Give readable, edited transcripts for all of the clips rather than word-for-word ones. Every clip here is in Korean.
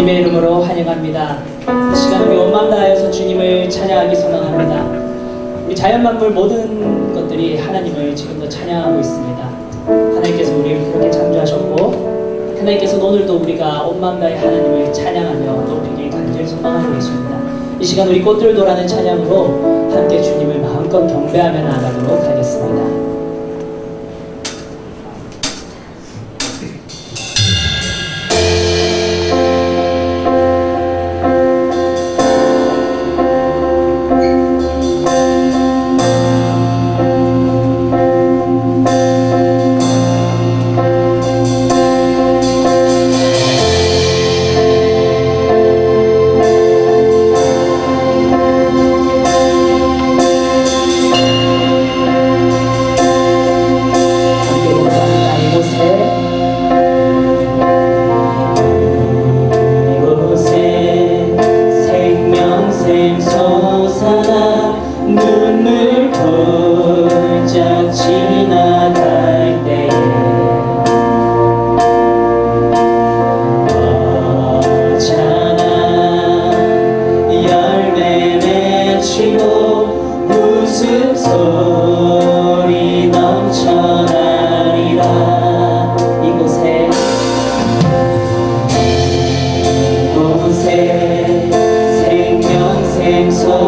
주님의 이름으로 환영합니다. 이 시간 우리 온 마음 다하여서 주님을 찬양하기 소망합니다. 우리 자연 만물 모든 것들이 하나님을 지금도 찬양하고 있습니다. 하나님께서 우리를 그렇게 창조하셨고 하나님께서 오늘도 우리가 온 마음 다해 하나님을 찬양하며 높이길 간절히 소망하고 계십니다. 이 시간 우리 꽃들 도라는 찬양으로 함께 주님을 마음껏 경배하며 나아가도록 하겠습니다. 눈물 훌쩍 지나갈 때에 어잖아 열매 맺히고 웃음소리 넘쳐나리라. 이곳에 생명샘소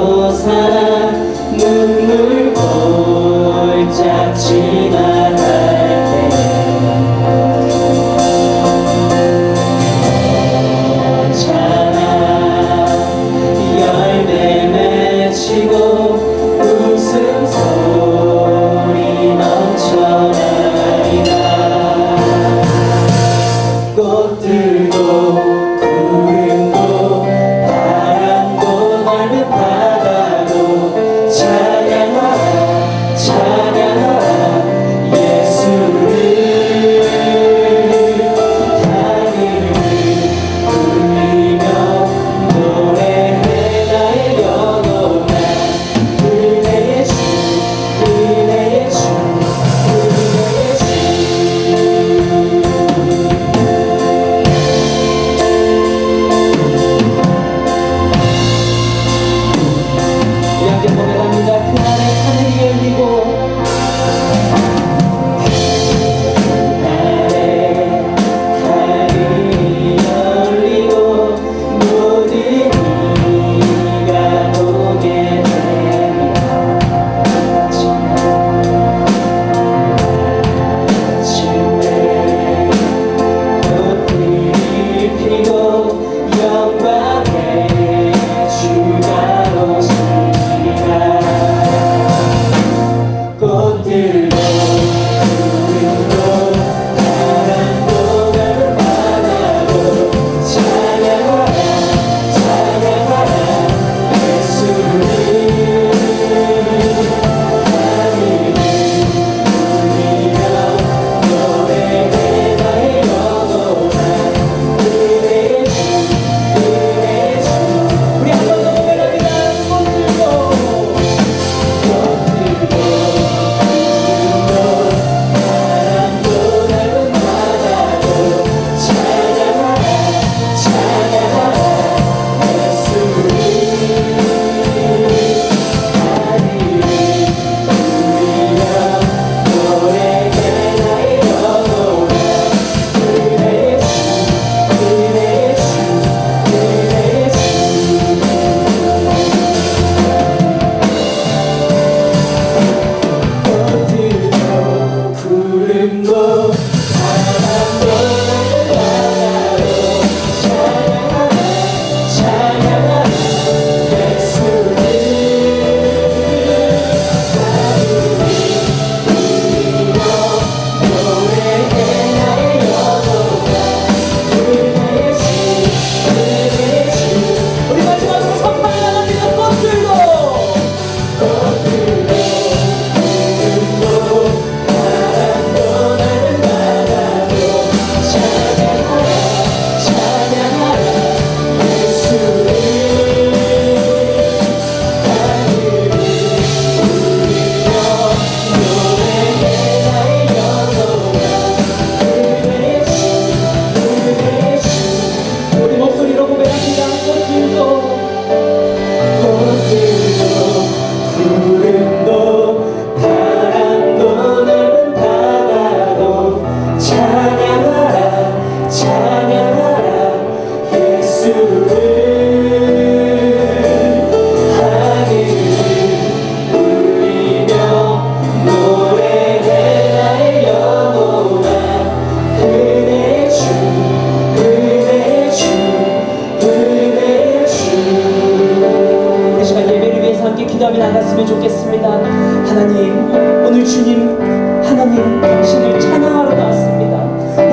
나옵니다. 하나님, 오늘 주님, 하나님 당신을 찬양하러 나왔습니다.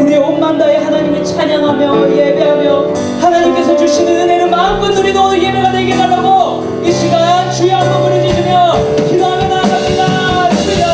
우리의 온 마음 다해 하나님을 찬양하며 예배하며 하나님께서 주시는 은혜를 마음껏 누리는 오늘 예배가 되게 달라고 이 시간 주여 한번 부르짖으며 기도하며 나아갑니다. 주여.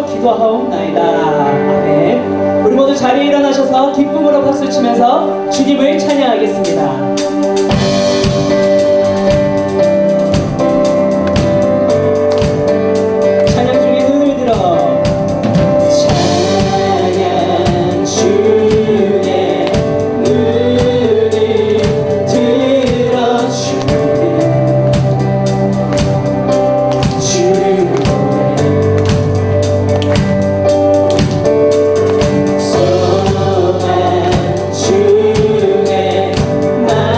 기도하옵나이다. 아멘. 우리 모두 자리에 일어나셔서 기쁨으로 박수치면서 주님을 찬양하겠습니다. 찬양 중에 눈을 들어 찬양 중에 눈을 들어 주를 소망 중에 나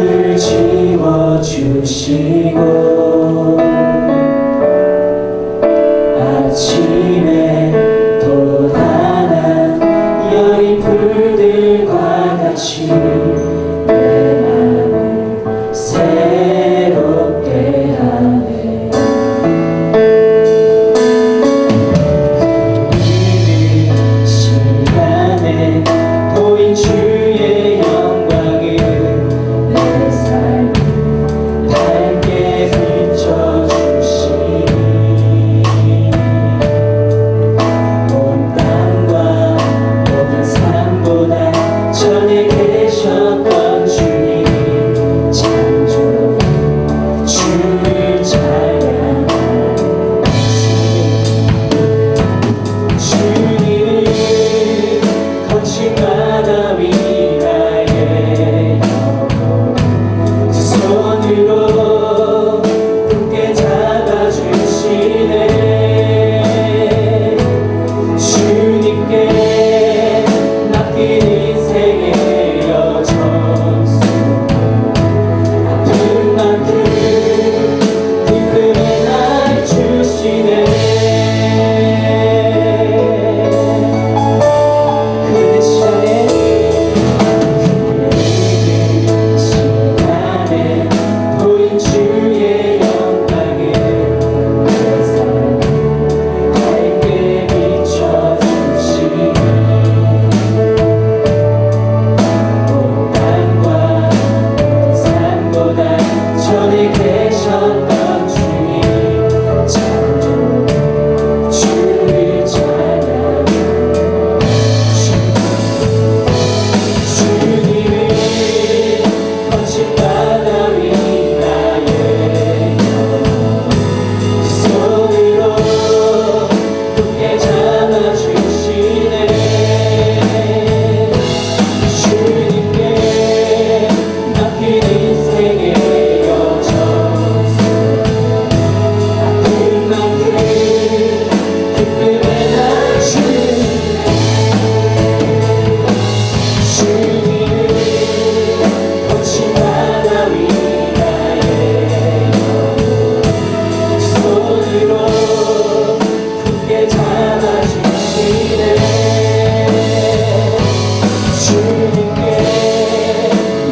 눈물 지워주시고 아침에 또 하나 여린 풀들과 같이 내 맘을 새롭게 하네. 그 시간에 보인 주의 영광을 내 삶을 밝게 비춰주시니 온 땅과 모든 삶보다 전에 계셨던 주님 창조 주를 찬양하네. 주님을 거친 바다 위라에 두 손으로 굳게 잡아주시네. 주님께 맡긴 인생의 여정 속 아픈 만큼 기쁨의 날 주시네. 그 시간에 보인 주의 영광을 내 삶 밝게 비춰주시니 온 땅과 모든 삶보다 전에 계셨던 주님 창조 주를 찬양하네. 주님을 거친 바다 위라에 두 손으로 굳게 잡아주시네. 주님께 맡긴 인생의 여정 속 아픈 만큼 기쁨의 날 주님을 거친 바다 위라에 두 손으로 굳게 잡아주시네. 주님께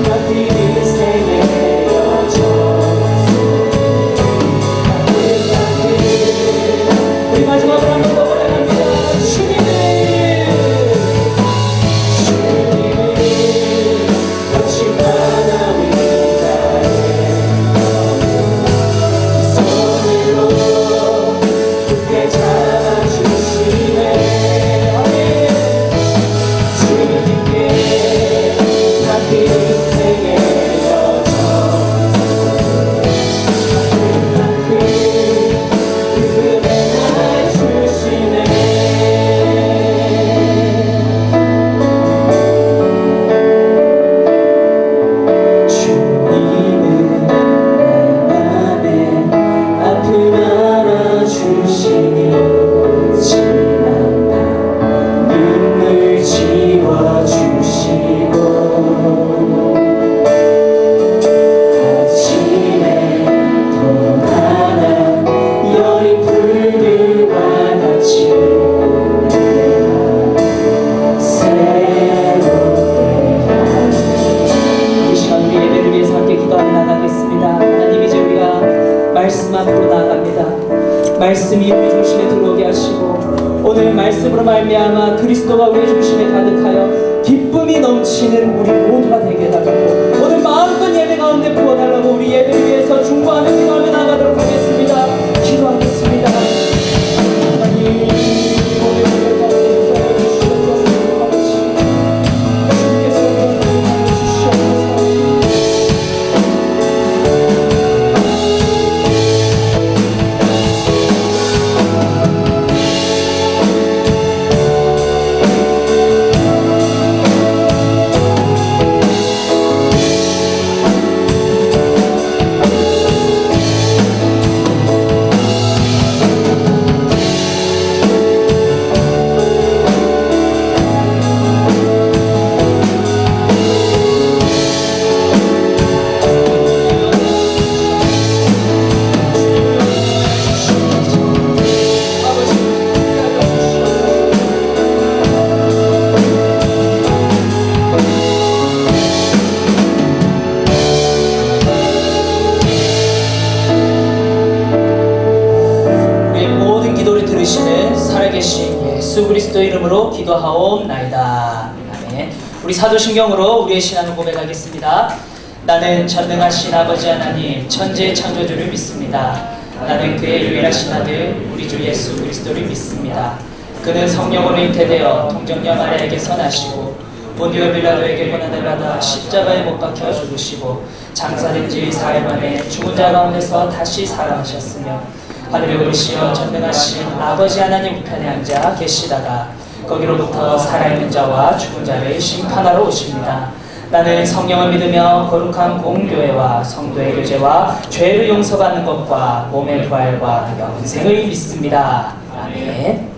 맡긴 인생의 여정 속 아픈 만큼 우리 마지막으로 한 번 더 고백합니다. 주님을 거친 바다 위라에 두 손으로 굳게 잡아주시네. 아멘. 주님께 맡긴 인생의 여정 속 아픈 만큼 기쁨의 날 주시네. 주님은 내 맘에 아픔 알아주시니 지난 밤 눈물 지워주시고 아침에 또 하나 여린 풀들과 같이 내 맘을 새롭게 하네. 이 시간 우리 예배를 위해서 함께 기도하며 나가겠습니다. 하나님, 이제 우리가 말씀 앞으로 나아갑니다. 말씀이 우리 중심에 들어오게 하시고 오늘 말씀으로 말미암아 그리스도가 우리 중심에 가득하여 기쁨이 넘치는 우리 모두가 되게 해달라고 오늘 마음껏 예배 가운데 부어달라고 우리 예배를 위해서 중보하며 기도하며 나가도록 하겠습니다. 기도하겠습니다. 하나님, 오늘 예배 가운데 주시옵소서. 같이 주께서 우리를 주시옵소서. 예수 그리스도 이름으로 기도하옵나이다. 아멘. 우리 사도신경으로 우리의 신앙을 고백하겠습니다. 나는 전능하신 아버지 하나님 천지의 창조주를 믿습니다. 나는 그의 유일하신 아들 우리 주 예수 그리스도를 믿습니다. 그는 성령으로 잉태되어 동정녀 마리아에게서 나시고 본디오 빌라도에게 고난을 받아 십자가에 못 박혀 죽으시고 장사된 지 4일 만에 죽은 자 가운데서 다시 살아나셨으며 하늘에 오르시어 전능하신 아버지 하나님 우편에 앉아 계시다가 거기로부터 살아있는 자와 죽은 자를 심판하러 오십니다. 나는 성령을 믿으며 거룩한 공교회와 성도의 교제와 죄를 용서받는 것과 몸의 부활과 영생을 믿습니다. 아멘.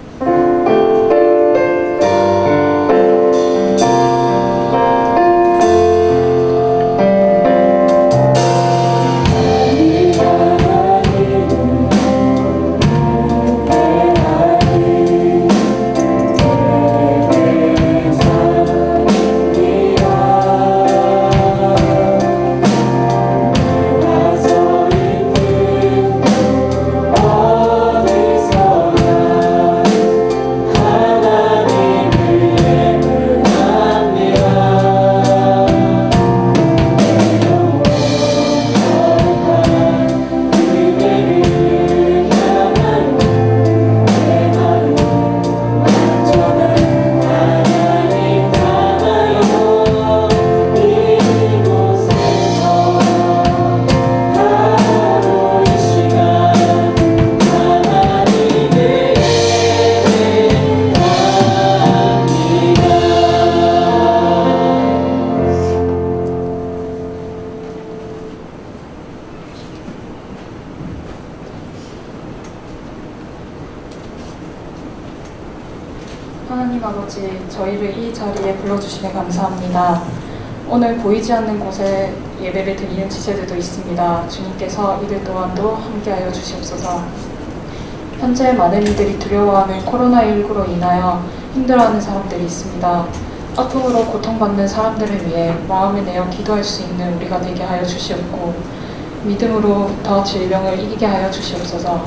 하나님 아버지, 저희를 이 자리에 불러주심에 감사합니다. 오늘 보이지 않는 곳에 예배를 드리는 지체들도 있습니다. 주님께서 이들 또한도 함께하여 주시옵소서. 현재 많은 이들이 두려워하는 코로나19로 인하여 힘들어하는 사람들이 있습니다. 아픔으로 고통받는 사람들을 위해 마음을 내어 기도할 수 있는 우리가 되게 하여 주시옵고 믿음으로부터 질병을 이기게 하여 주시옵소서.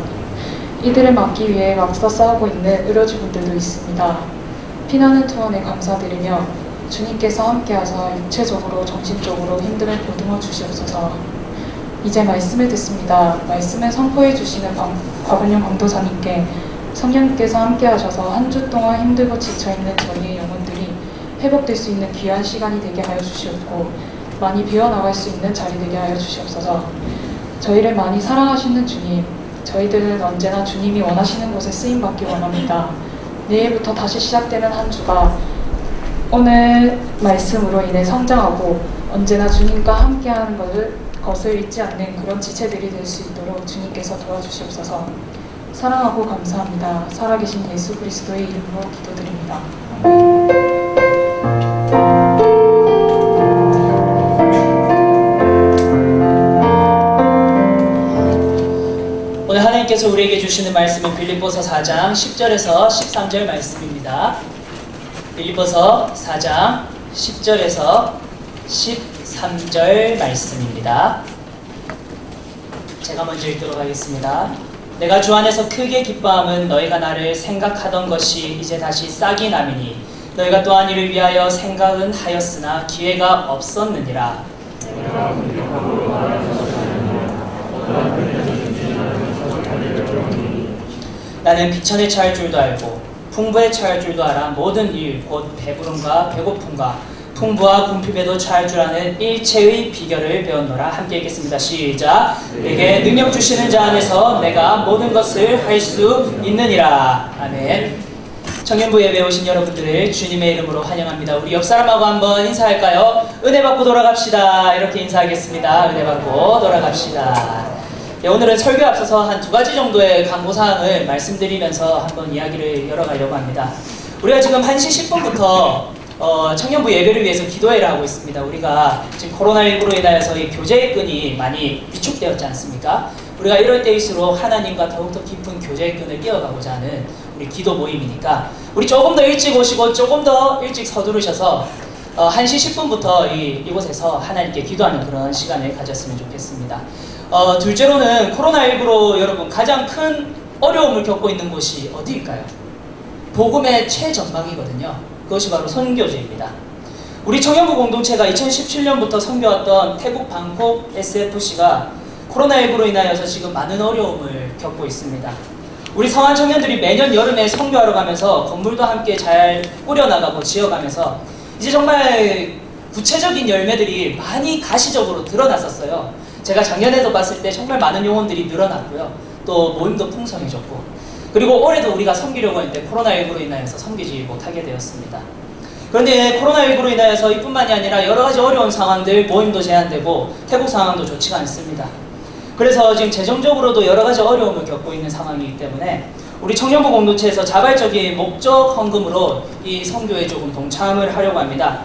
이들을 막기 위해 맞서 싸우고 있는 의료진분들도 있습니다. 피나는 투혼에 감사드리며 주님께서 함께하사 육체적으로 정신적으로 힘듦을 보듬어 주시옵소서. 이제 말씀을 듣습니다. 말씀을 선포해 주시는 곽은영 강도사님께 성령님께서 함께하셔서 한 주 동안 힘들고 지쳐있는 저희의 영혼들이 회복될 수 있는 귀한 시간이 되게 하여 주시옵고 많이 비워나갈 수 있는 자리 되게 하여 주시옵소서. 저희를 많이 사랑하시는 주님, 저희들은 언제나 주님이 원하시는 곳에 쓰임받기 원합니다. 내일부터 다시 시작되는 한 주가 오늘 말씀으로 인해 성장하고 언제나 주님과 함께하는 것을 잊지 않는 그런 지체들이 될 수 있도록 주님께서 도와주시옵소서. 사랑하고 감사합니다. 살아계신 예수 그리스도의 이름으로 기도드립니다. 오늘 하나님께서 우리에게 주시는 말씀은 빌립보서 4장 10절에서 13절 말씀입니다. 빌립보서 4장 10절에서 13절 말씀입니다. 제가 먼저 읽도록 하겠습니다. 내가 주 안에서 크게 기뻐함은 너희가 나를 생각하던 것이 이제 다시 싹이 남이니 너희가 또한 이를 위하여 생각은 하였으나 기회가 없었느니라. 나는 비천에 처할 줄도 알고 풍부에 처할 줄도 알아 모든 일 곧 배부름과 배고픔과 풍부와 궁핍에도 처할 줄 아는 일체의 비결을 배웠노라. 함께 읽겠습니다. 시작. 내게 능력 주시는 자 안에서 내가 모든 것을 할 수 있느니라. 아멘. 청년부 예배에 오신 여러분들을 주님의 이름으로 환영합니다. 우리 옆 사람하고 한번 인사할까요? 은혜 받고 돌아갑시다. 이렇게 인사하겠습니다. 은혜 받고 돌아갑시다. 네, 오늘은 설교에 앞서서 한 2가지 정도의 광고사항을 말씀드리면서 한번 이야기를 열어가려고 합니다. 우리가 지금 1시 10분부터 청년부 예배를 위해서 기도회를 하고 있습니다. 우리가 지금 코로나19로 인하여서 이 교제의 끈이 많이 위축되었지 않습니까? 우리가 이럴 때일수록 하나님과 더욱더 깊은 교제의 끈을 이어가고자 하는 우리 기도 모임이니까 우리 조금 더 일찍 오시고 조금 더 일찍 서두르셔서 1시 10분부터 이곳에서 하나님께 기도하는 그런 시간을 가졌으면 좋겠습니다. 둘째로는 코로나19로 여러분 가장 큰 어려움을 겪고 있는 곳이 어디일까요? 복음의 최전방이거든요. 그것이 바로 선교제입니다. 우리 청년부 공동체가 2017년부터 선교했던 태국 방콕 SFC가 코로나19로 인하여서 지금 많은 어려움을 겪고 있습니다. 우리 성한 청년들이 매년 여름에 선교하러 가면서 건물도 함께 잘 꾸려나가고 지어가면서 이제 정말 구체적인 열매들이 많이 가시적으로 드러났었어요. 제가 작년에도 봤을 때 정말 많은 영혼들이 늘어났고요. 또 모임도 풍성해졌고, 그리고 올해도 우리가 섬기려고 했는데 코로나19로 인하여서 섬기지 못하게 되었습니다. 그런데 코로나19로 인하여서 이뿐만이 아니라 여러 가지 어려운 상황들, 모임도 제한되고 태국 상황도 좋지가 않습니다. 그래서 지금 재정적으로도 여러 가지 어려움을 겪고 있는 상황이기 때문에 우리 청년부 공동체에서 자발적인 목적 헌금으로 이 선교에 조금 동참을 하려고 합니다.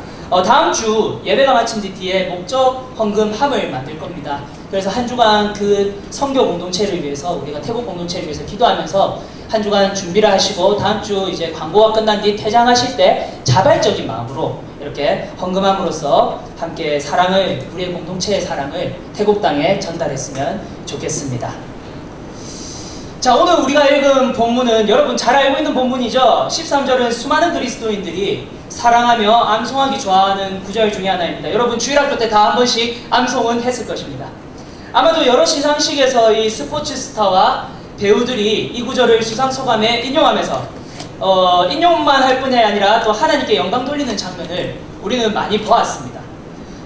다음 주 예배가 마친 뒤에 목적 헌금 함을 만들 겁니다. 그래서 한 주간 그 선교 공동체를 위해서, 우리가 태국 공동체를 위해서 기도하면서 한 주간 준비를 하시고, 다음 주 이제 광고가 끝난 뒤 퇴장하실 때 자발적인 마음으로 이렇게 헌금함으로써 함께 사랑을, 우리의 공동체의 사랑을 태국 땅에 전달했으면 좋겠습니다. 자, 오늘 우리가 읽은 본문은 여러분 잘 알고 있는 본문이죠. 13절은 수많은 그리스도인들이 사랑하며 암송하기 좋아하는 구절 중에 하나입니다. 여러분 주일학교 때 다 한 번씩 암송은 했을 것입니다. 아마도 여러 시상식에서 이 스포츠 스타와 배우들이 이 구절을 수상소감에 인용하면서 인용만 할 뿐이 아니라 또 하나님께 영광 돌리는 장면을 우리는 많이 보았습니다.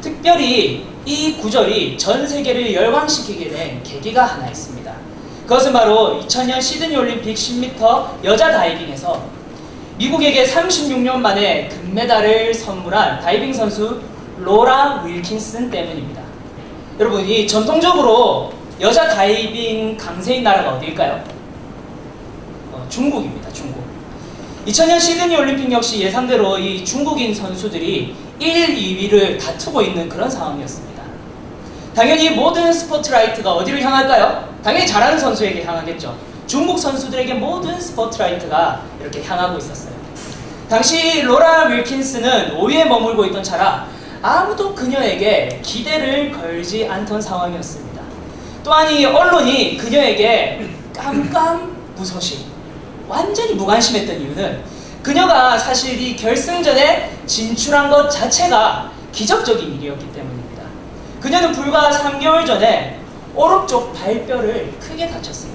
특별히 이 구절이 전 세계를 열광시키게 된 계기가 하나 있습니다. 그것은 바로 2000년 시드니 올림픽 10m 여자 다이빙에서 미국에게 36년 만에 금메달을 선물한 다이빙 선수 로라 윌킨슨 때문입니다. 여러분, 이 전통적으로 여자 다이빙 강세인 나라가 어디일까요? 중국입니다. 중국. 2000년 시드니 올림픽 역시 예상대로 이 중국인 선수들이 1, 2위를 다투고 있는 그런 상황이었습니다. 당연히 모든 스포트라이트가 어디를 향할까요? 당연히 잘하는 선수에게 향하겠죠. 중국 선수들에게 모든 스포트라이트가 이렇게 향하고 있었어요. 당시 로라 윌킨스는 5위에 머물고 있던 차라 아무도 그녀에게 기대를 걸지 않던 상황이었습니다. 또한 이 언론이 그녀에게 깜깜무소식, 완전히 무관심했던 이유는 그녀가 사실 이 결승전에 진출한 것 자체가 기적적인 일이었기 때문입니다. 그녀는 불과 3개월 전에 오른쪽 발뼈를 크게 다쳤습니다.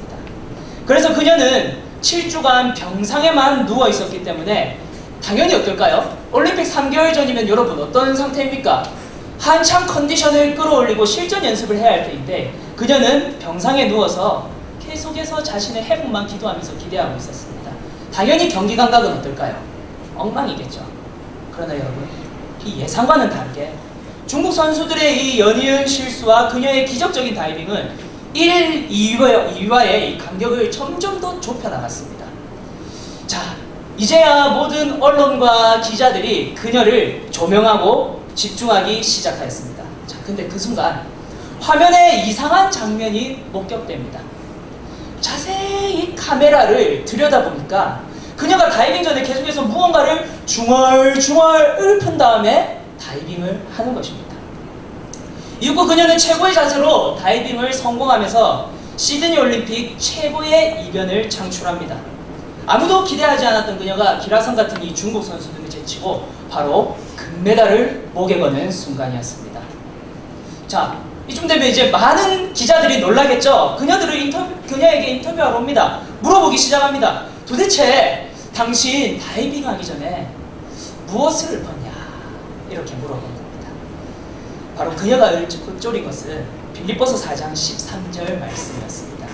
그래서 그녀는 7주간 병상에만 누워 있었기 때문에 당연히 어떨까요? 올림픽 3개월 전이면 여러분 어떤 상태입니까? 한참 컨디션을 끌어올리고 실전 연습을 해야 할 때인데 그녀는 병상에 누워서 계속해서 자신의 회복만 기도하면서 기대하고 있었습니다. 당연히 경기 감각은 어떨까요? 엉망이겠죠. 그러나 여러분, 이 예상과는 다르게 중국 선수들의 이 연이은 실수와 그녀의 기적적인 다이빙은 1, 2위와의 이 간격을 점점 더 좁혀나갔습니다. 자, 이제야 모든 언론과 기자들이 그녀를 조명하고 집중하기 시작하였습니다. 자, 근데 그 순간 화면에 이상한 장면이 목격됩니다. 자세히 카메라를 들여다보니까 그녀가 다이빙 전에 계속해서 무언가를 중얼중얼 읊은 다음에 다이빙을 하는 것입니다. 이후 그녀는 최고의 자세로 다이빙을 성공하면서 시드니 올림픽 최고의 이변을 창출합니다. 아무도 기대하지 않았던 그녀가 기라성 같은 이 중국 선수들을 제치고 바로 금메달을 목에 거는 순간이었습니다. 자, 이쯤 되면 이제 많은 기자들이 놀라겠죠. 그녀에게 인터뷰하러 옵니다. 물어보기 시작합니다. 도대체 당신 다이빙하기 전에 무엇을 읊었냐? 이렇게 물어본 겁니다. 바로 그녀가 읊조린 것은 빌립보서 4장 13절 말씀이었습니다.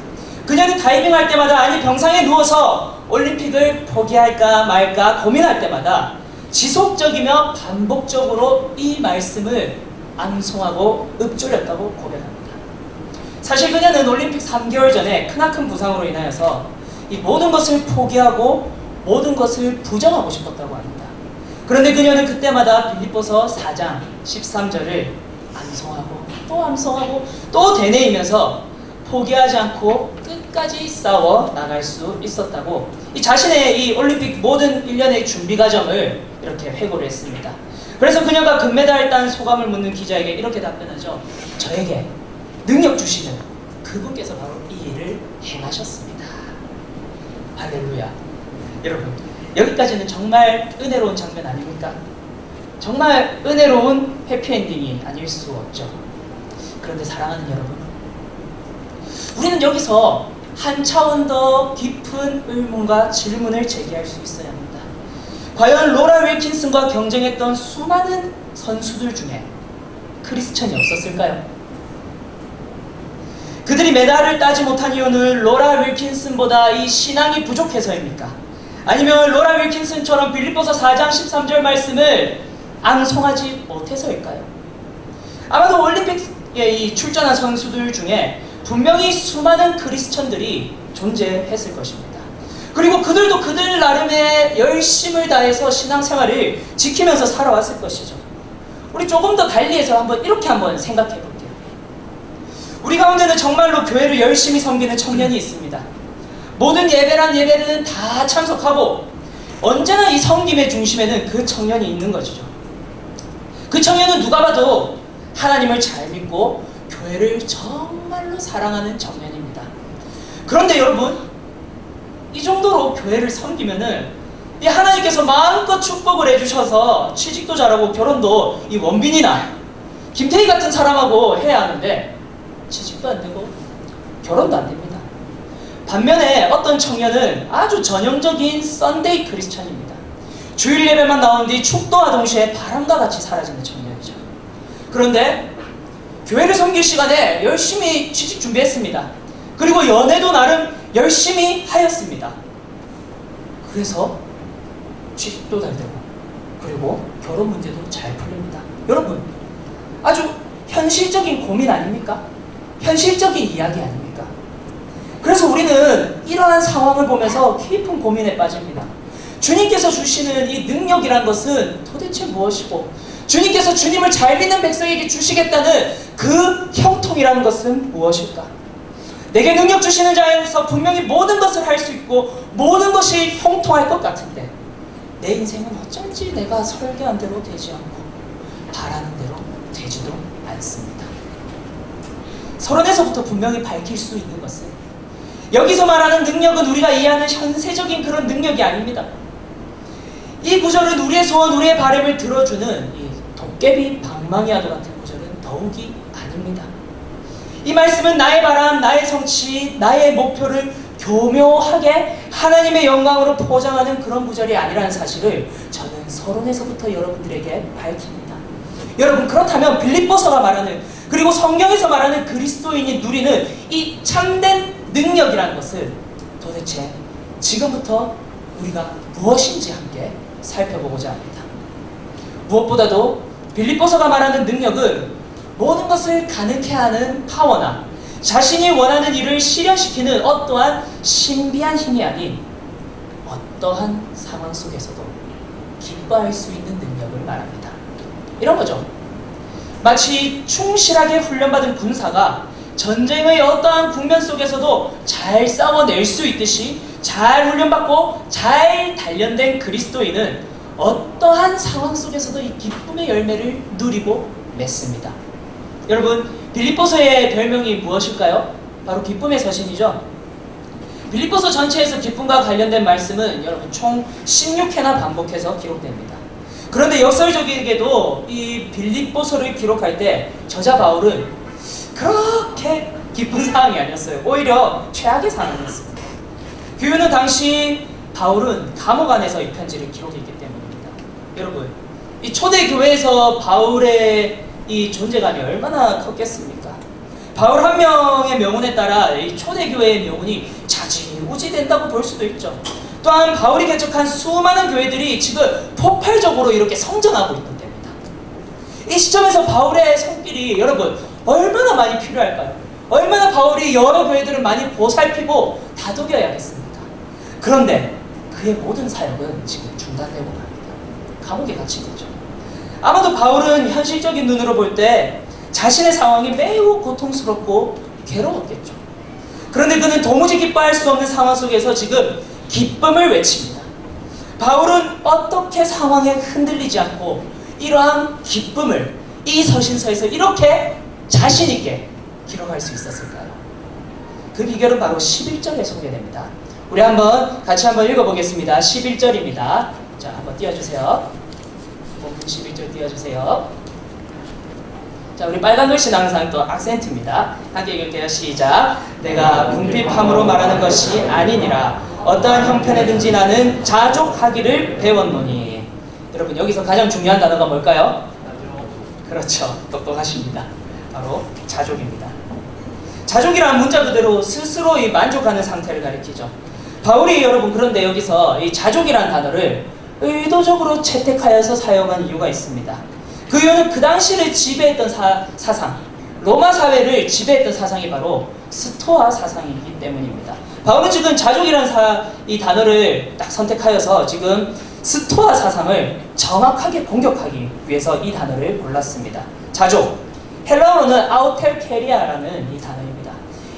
그녀는 다이빙할 때마다, 아니 병상에 누워서 올림픽을 포기할까 말까 고민할 때마다 지속적이며 반복적으로 이 말씀을 암송하고 읊조렸다고 고백합니다. 사실 그녀는 올림픽 3개월 전에 크나큰 부상으로 인하여서 이 모든 것을 포기하고 모든 것을 부정하고 싶었다고 합니다. 그런데 그녀는 그때마다 빌립보서 4장 13절을 암송하고 또 되뇌이면서 포기하지 않고 끝까지 싸워 나갈 수 있었다고 이 자신의 이 올림픽 모든 일련의 준비 과정을 이렇게 회고를 했습니다. 그래서 그녀가 금메달을 딴 소감을 묻는 기자에게 이렇게 답변하죠. 저에게 능력 주시는 그분께서 바로 이 일을 행하셨습니다. 할렐루야. 여러분, 여기까지는 정말 은혜로운 장면 아닙니까? 정말 은혜로운 해피엔딩이 아닐 수 없죠. 그런데 사랑하는 여러분, 우리는 여기서 한 차원 더 깊은 의문과 질문을 제기할 수 있어야 합니다. 과연 로라 윌킨슨과 경쟁했던 수많은 선수들 중에 크리스천이 없었을까요? 그들이 메달을 따지 못한 이유는 로라 윌킨슨보다 이 신앙이 부족해서입니까? 아니면 로라 윌킨슨처럼 빌립보서 4장 13절 말씀을 앙송하지 못해서일까요? 아마도 올림픽에 이 출전한 선수들 중에 분명히 수많은 크리스천들이 존재했을 것입니다. 그리고 그들도 그들 나름의 열심을 다해서 신앙생활을 지키면서 살아왔을 것이죠. 우리 조금 더 달리해서 이렇게 한번 생각해 볼게요. 우리 가운데는 정말로 교회를 열심히 섬기는 청년이 있습니다. 모든 예배란 예배는 다 참석하고 언제나 이 섬김의 중심에는 그 청년이 있는 것이죠. 그 청년은 누가 봐도 하나님을 잘 믿고 교회를 정말로 사랑하는 청년입니다. 그런데 여러분, 이 정도로 교회를 섬기면은 이 하나님께서 마음껏 축복을 해주셔서 취직도 잘하고 결혼도 이 원빈이나 김태희 같은 사람하고 해야 하는데 취직도 안 되고 결혼도 안 됩니다. 반면에 어떤 청년은 아주 전형적인 썬데이 크리스천입니다. 주일 예배만 나온 뒤 축도와 동시에 바람과 같이 사라지는 청년이죠. 그런데 교회를 섬길 시간에 열심히 취직 준비했습니다. 그리고 연애도 나름 열심히 하였습니다. 그래서 취직도 잘 되고 그리고 결혼 문제도 잘 풀립니다. 여러분, 아주 현실적인 고민 아닙니까? 현실적인 이야기 아닙니까? 그래서 우리는 이러한 상황을 보면서 깊은 고민에 빠집니다. 주님께서 주시는 이 능력이란 것은 도대체 무엇이고, 주님께서 주님을 잘 믿는 백성에게 주시겠다는 그 형통이라는 것은 무엇일까? 내게 능력 주시는 자에서 분명히 모든 것을 할 수 있고 모든 것이 형통할 것 같은데 내 인생은 어쩐지 내가 설계한 대로 되지 않고 바라는 대로 되지도 않습니다. 서론에서부터 분명히 밝힐 수 있는 것은, 여기서 말하는 능력은 우리가 이해하는 현세적인 그런 능력이 아닙니다. 이 구절은 우리의 소원, 우리의 바람을 들어주는 이 도깨비 방망이와도 같은 구절은 더욱이 아닙니다. 이 말씀은 나의 바람, 나의 성취, 나의 목표를 교묘하게 하나님의 영광으로 포장하는 그런 구절이 아니라는 사실을 저는 서론에서부터 여러분들에게 밝힙니다. 여러분, 그렇다면 빌립보서가 말하는, 그리고 성경에서 말하는 그리스도인이 누리는 이 참된 능력이라는 것은 도대체 지금부터 우리가 무엇인지 함께 살펴보고자 합니다. 무엇보다도 빌립보서가 말하는 능력은 모든 것을 가능케 하는 파워나 자신이 원하는 일을 실현시키는 어떠한 신비한 힘이 아닌 어떠한 상황 속에서도 기뻐할 수 있는 능력을 말합니다. 이런 거죠. 마치 충실하게 훈련받은 군사가 전쟁의 어떠한 국면 속에서도 잘 싸워낼 수 있듯이 잘 훈련받고 잘 단련된 그리스도인은 어떠한 상황 속에서도 이 기쁨의 열매를 누리고 맺습니다. 여러분, 빌립보서의 별명이 무엇일까요? 바로 기쁨의 서신이죠. 빌립보서 전체에서 기쁨과 관련된 말씀은 여러분 총 16회나 반복해서 기록됩니다. 그런데 역설적이게도 이 빌립보서를 기록할 때 저자 바울은 그렇게 기쁜 상황이 아니었어요. 오히려 최악의 상황이었습니다. 그 이유는 당시 바울은 감옥 안에서 이 편지를 기록했기 때문입니다. 여러분, 이 초대 교회에서 바울의 이 존재감이 얼마나 컸겠습니까? 바울 한 명의 명운에 따라 이 초대교회의 명운이 좌지우지된다고 볼 수도 있죠. 또한 바울이 개척한 수많은 교회들이 지금 폭발적으로 이렇게 성장하고 있는 때입니다. 이 시점에서 바울의 손길이 여러분 얼마나 많이 필요할까요? 얼마나 바울이 여러 교회들을 많이 보살피고 다독여야겠습니까? 그런데 그의 모든 사역은 지금 중단되고 맙니다. 감옥에 갇힌 거죠. 아마도 바울은 현실적인 눈으로 볼 때 자신의 상황이 매우 고통스럽고 괴로웠겠죠. 그런데 그는 도무지 기뻐할 수 없는 상황 속에서 지금 기쁨을 외칩니다. 바울은 어떻게 상황에 흔들리지 않고 이러한 기쁨을 이 서신서에서 이렇게 자신있게 기록할 수 있었을까요? 그 비결은 바로 11절에 소개됩니다. 우리 같이 한번 읽어보겠습니다. 11절입니다. 자, 한번 띄워주세요. 본문 11절 띄워주세요. 자, 우리 빨간 글씨는 항상 또 악센트입니다. 함께 읽을게요. 시작. 내가 궁핍함으로 말하는 것이 아니니라. 어떠한 형편에든지 나는 자족하기를 배웠노니. 여러분, 여기서 가장 중요한 단어가 뭘까요? 그렇죠. 똑똑하십니다. 바로 자족입니다. 자족이라는 문자 그대로 스스로 만족하는 상태를 가리키죠. 바울이 여러분 그런데 여기서 이 자족이라는 단어를 의도적으로 채택하여서 사용한 이유가 있습니다. 그 이유는 그 당시를 지배했던 사상, 로마 사회를 지배했던 사상이 바로 스토아 사상이기 때문입니다. 바울은 지금 자족이라는 이 단어를 딱 선택하여서 지금 스토아 사상을 정확하게 공격하기 위해서 이 단어를 골랐습니다. 자족, 헬라어로는 아우텔케리아라는 이 단어입니다.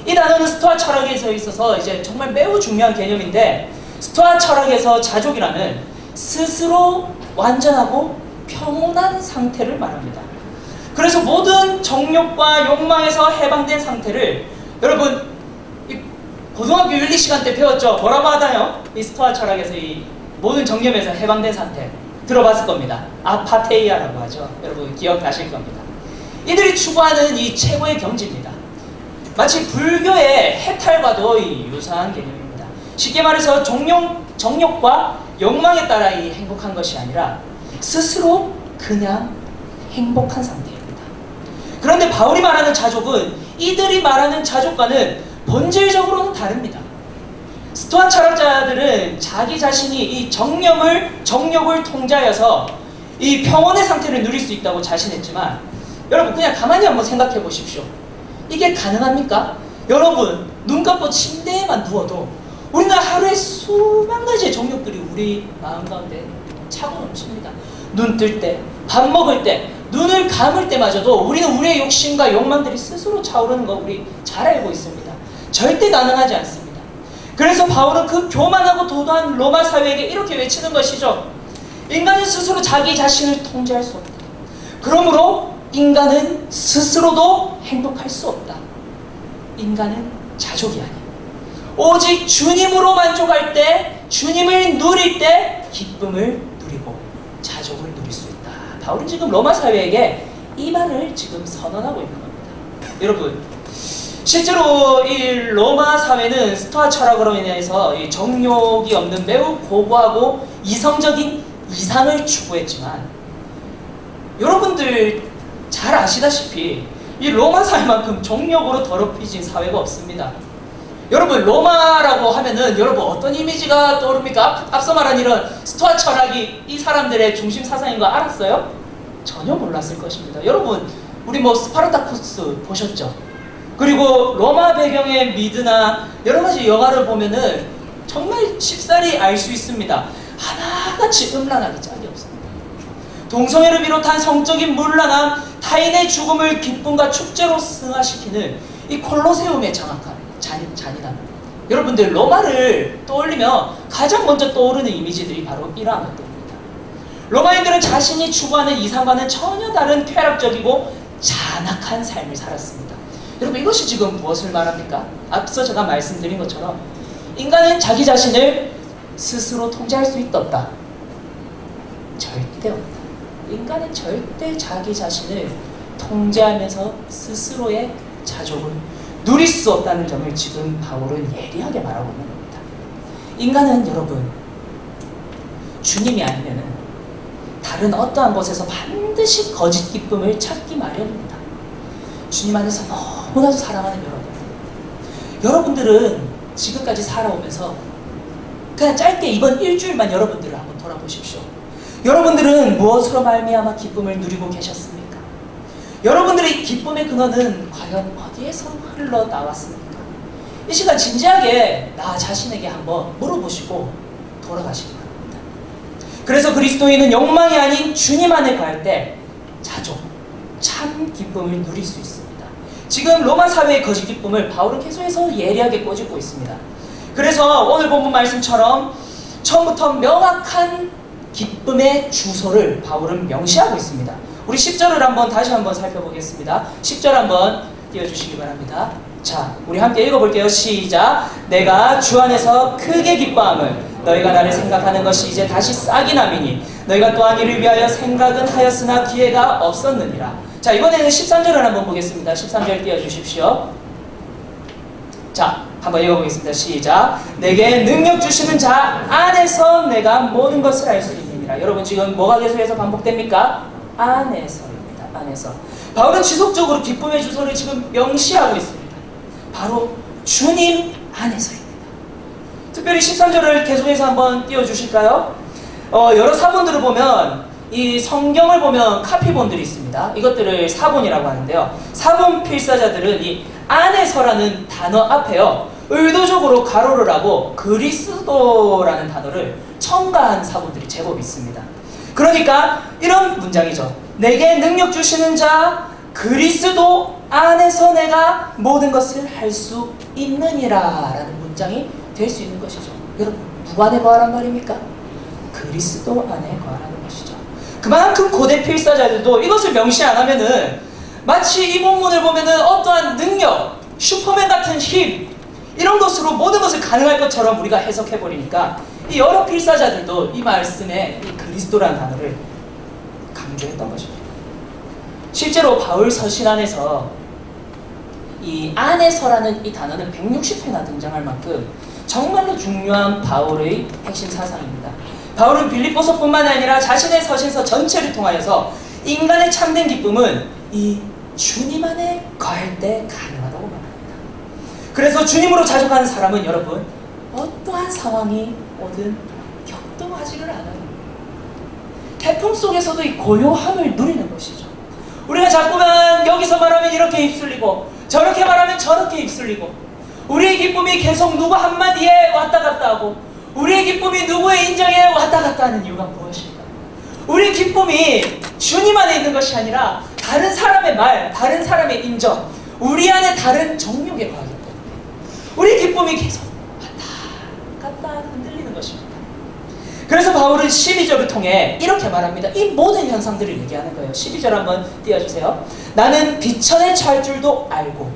이 단어는 스토아 철학에서 있어서 이제 정말 매우 중요한 개념인데, 스토아 철학에서 자족이라는 스스로 완전하고 평온한 상태를 말합니다. 그래서 모든 정욕과 욕망에서 해방된 상태를, 여러분 고등학교 윤리 시간 때 배웠죠? 뭐라고 하나요? 이 스토아 철학에서 이 모든 정념에서 해방된 상태 들어봤을 겁니다. 아파테이아라고 하죠. 여러분 기억나실 겁니다. 이들이 추구하는 이 최고의 경지입니다. 마치 불교의 해탈과도 유사한 개념입니다. 쉽게 말해서 정욕과 욕망에 따라 이 행복한 것이 아니라 스스로 그냥 행복한 상태입니다. 그런데 바울이 말하는 자족은 이들이 말하는 자족과는 본질적으로는 다릅니다. 스토아 철학자들은 자기 자신이 이 정욕을 통제하여서 이 평온의 상태를 누릴 수 있다고 자신했지만, 여러분 그냥 가만히 한번 생각해 보십시오. 이게 가능합니까? 여러분 눈 감고 침대에만 누워도 우리는 하루에 수만 가지의 정욕들이 우리 마음 가운데 차고 넘칩니다. 눈 뜰 때, 밥 먹을 때, 눈을 감을 때마저도 우리는 우리의 욕심과 욕망들이 스스로 차오르는 거 우리 잘 알고 있습니다. 절대 가능하지 않습니다. 그래서 바울은 그 교만하고 도도한 로마 사회에게 이렇게 외치는 것이죠. 인간은 스스로 자기 자신을 통제할 수 없다. 그러므로 인간은 스스로도 행복할 수 없다. 인간은 자족이 아니야. 오직 주님으로 만족할 때, 주님을 누릴 때 기쁨을 누리고 자족을 누릴 수 있다. 바울은 지금 로마 사회에게 이 말을 지금 선언하고 있는 겁니다. 여러분, 실제로 이 로마 사회는 스토아 철학으로 인해서 이 정욕이 없는 매우 고고하고 이성적인 이상을 추구했지만, 여러분들 잘 아시다시피 이 로마 사회만큼 정욕으로 더럽혀진 사회가 없습니다. 여러분 로마라고 하면은 여러분 어떤 이미지가 떠오릅니까? 앞서 말한 이런 스토아 철학이 이 사람들의 중심 사상인 거 알았어요? 전혀 몰랐을 것입니다. 여러분 우리 스파르타쿠스 보셨죠? 그리고 로마 배경의 미드나 여러 가지 영화를 보면은 정말 쉽사리 알 수 있습니다. 하나같이 음란하기 짝이 없습니다. 동성애를 비롯한 성적인 문란함, 타인의 죽음을 기쁨과 축제로 승화시키는 이 콜로세움의 장악함, 잔인함. 여러분들 로마를 떠올리면 가장 먼저 떠오르는 이미지들이 바로 이러한 것들입니다. 로마인들은 자신이 추구하는 이상과는 전혀 다른 쾌락적이고 잔악한 삶을 살았습니다. 여러분 이것이 지금 무엇을 말합니까? 앞서 제가 말씀드린 것처럼 인간은 자기 자신을 스스로 통제할 수 있다 없다? 절대 없다. 인간은 절대 자기 자신을 통제하면서 스스로의 자족을 누릴 수 없다는 점을 지금 바울은 예리하게 말하고 있는 겁니다. 인간은 여러분 주님이 아니면은 다른 어떠한 곳에서 반드시 거짓 기쁨을 찾기 마련입니다. 주님 안에서 너무나도 사랑하는 여러분들은 지금까지 살아오면서 그냥 짧게 이번 일주일만 여러분들을 한번 돌아보십시오. 여러분들은 무엇으로 말미암아 기쁨을 누리고 계셨습니까? 여러분들의 기쁨의 근원은 과연 어디에서 흘러나왔습니까? 이 시간 진지하게 나 자신에게 한번 물어보시고 돌아가시기 바랍니다. 그래서 그리스도인은 욕망이 아닌 주님 안에 거할 때 자족, 참 기쁨을 누릴 수 있습니다. 지금 로마 사회의 거짓 기쁨을 바울은 계속해서 예리하게 꼬집고 있습니다. 그래서 오늘 본문 말씀처럼 처음부터 명확한 기쁨의 주소를 바울은 명시하고 있습니다. 우리 10절을 다시 한번 살펴보겠습니다. 10절 한번 띄워주시기 바랍니다. 자, 우리 함께 읽어볼게요. 시작. 내가 주 안에서 크게 기뻐함을 너희가 나를 생각하는 것이 이제 다시 싹이 남이니 너희가 또한 이를 위하여 생각은 하였으나 기회가 없었느니라. 자, 이번에는 13절을 한번 보겠습니다. 13절 띄워주십시오. 자, 한번 읽어보겠습니다. 시작. 내게 능력 주시는 자 안에서 내가 모든 것을 알 수 있느니라. 여러분 지금 뭐가 계속해서 반복됩니까? 안에서입니다. 안에서. 바울은 지속적으로 기쁨의 주소를 지금 명시하고 있습니다. 바로 주님 안에서입니다. 특별히 13절을 계속해서 한번 띄워주실까요? 여러 사본들을 보면 이 성경을 보면 카피본들이 있습니다. 이것들을 사본이라고 하는데요. 사본 필사자들은 이 안에서라는 단어 앞에요, 의도적으로 가로를 하고 그리스도라는 단어를 첨가한 사본들이 제법 있습니다. 그러니까 이런 문장이죠. 내게 능력 주시는 자 그리스도 안에서 내가 모든 것을 할 수 있느니라 라는 문장이 될 수 있는 것이죠. 여러분, 누구 안에 거하란 말입니까? 그리스도 안에 거하라는 것이죠. 그만큼 고대 필사자들도 이것을 명시 안 하면은 마치 이 본문을 보면은 어떠한 능력, 슈퍼맨 같은 힘, 이런 것으로 모든 것을 가능할 것처럼 우리가 해석해버리니까 이 여러 필사자들도 이 말씀에 이 그리스도라는 단어를 강조했던 것입니다. 실제로 바울 서신 안에서 이 안에서라는 이 단어는 160회나 등장할 만큼 정말로 중요한 바울의 핵심 사상입니다. 바울은 빌립보서뿐만 아니라 자신의 서신서 전체를 통하여서 인간의 참된 기쁨은 이 주님 안에 거할 때 가능하다고 말합니다. 그래서 주님으로 자족하는 사람은 여러분 어떠한 상황이 오든 격동하지를 않아요. 태풍 속에서도 이 고요함을 누리는 것이죠. 우리가 자꾸만 여기서 말하면 이렇게 휩쓸리고 저렇게 말하면 저렇게 휩쓸리고 우리의 기쁨이 계속 누구 한마디에 왔다 갔다 하고 우리의 기쁨이 누구의 인정에 왔다 갔다 하는 이유가 무엇일까? 우리의 기쁨이 주님 안에 있는 것이 아니라 다른 사람의 말, 다른 사람의 인정, 우리 안에 다른 정욕에 거하기 때문에 우리의 기쁨이 계속 왔다 갔다 흔들리는 것입니다. 그래서 바울은 12절을 통해 이렇게 말합니다. 이 모든 현상들을 얘기하는 거예요. 12절 한번 띄워주세요. 나는 비천에 처할 줄도 알고